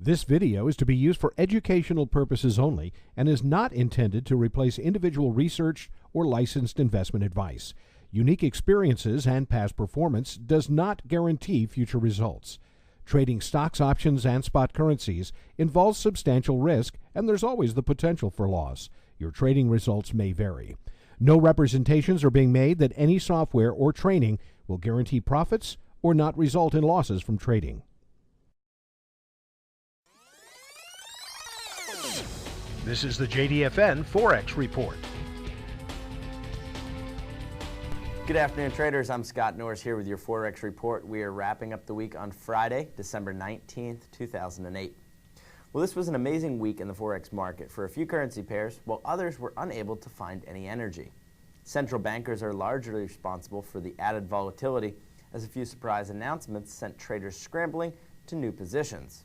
This video is to be used for educational purposes only and is not intended to replace individual research or licensed investment advice. Unique experiences and past performance does not guarantee future results. Trading stocks, options, and spot currencies involves substantial risk, and there's always the potential for loss. Your trading results may vary. No representations are being made that any software or training will guarantee profits or not result in losses from trading. This is the JDfn Forex Report. Good afternoon, traders. I'm Scott Norris here with your Forex Report. We are wrapping up the week on Friday, December 19th, 2008. Well, this was an amazing week in the Forex market for a few currency pairs, while others were unable to find any energy. Central bankers are largely responsible for the added volatility, as a few surprise announcements sent traders scrambling to new positions.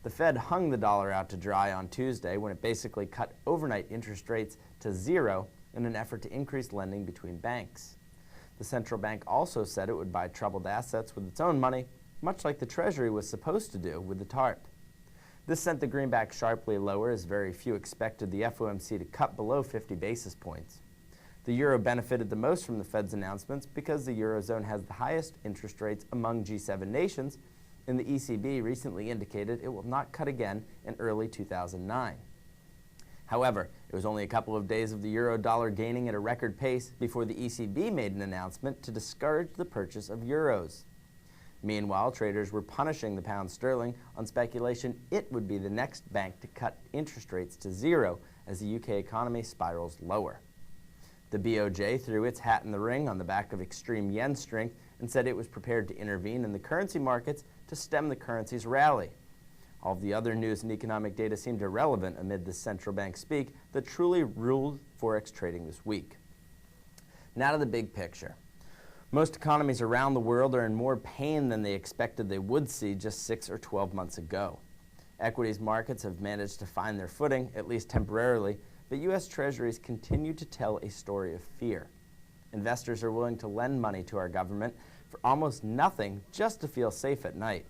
The Fed hung the dollar out to dry on Tuesday when it basically cut overnight interest rates to zero in an effort to increase lending between banks. The central bank also said it would buy troubled assets with its own money, much like the Treasury was supposed to do with the TARP. This sent the greenback sharply lower, as very few expected the FOMC to cut below 50 basis points. The euro benefited the most from the Fed's announcements because the Eurozone has the highest interest rates among G7 nations, and the ECB recently indicated it will not cut again in early 2009. However, it was only a couple of days of the euro-dollar gaining at a record pace before the ECB made an announcement to discourage the purchase of euros. Meanwhile, traders were punishing the pound sterling on speculation it would be the next bank to cut interest rates to zero as the UK economy spirals lower. The BOJ threw its hat in the ring on the back of extreme yen strength and said it was prepared to intervene in the currency markets to stem the currency's rally. All of the other news and economic data seemed irrelevant amid the central bank speak that truly ruled Forex trading this week. Now to the big picture. Most economies around the world are in more pain than they expected they would see just 6 or 12 months ago. Equities markets have managed to find their footing, at least temporarily, but U.S. Treasuries continue to tell a story of fear. Investors are willing to lend money to our government for almost nothing just to feel safe at night.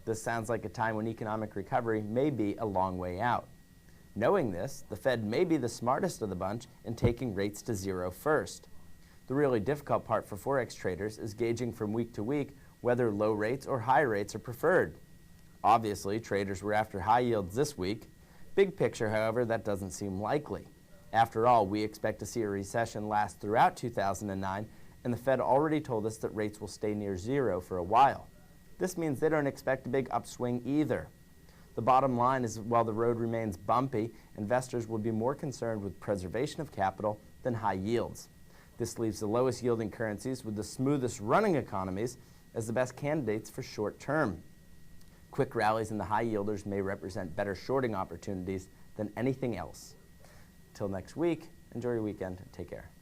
This sounds like a time when economic recovery may be a long way out. Knowing this, the Fed may be the smartest of the bunch in taking rates to zero first. The really difficult part for Forex traders is gauging from week to week whether low rates or high rates are preferred. Obviously, traders were after high yields this week. Big picture, however, that doesn't seem likely. After all, we expect to see a recession last throughout 2009, and the Fed already told us that rates will stay near zero for a while. This means they don't expect a big upswing either. The bottom line is, while the road remains bumpy, investors will be more concerned with preservation of capital than high yields. This leaves the lowest yielding currencies with the smoothest running economies as the best candidates for short term. Quick rallies in the high yielders may represent better shorting opportunities than anything else. Till next week, enjoy your weekend. Take care.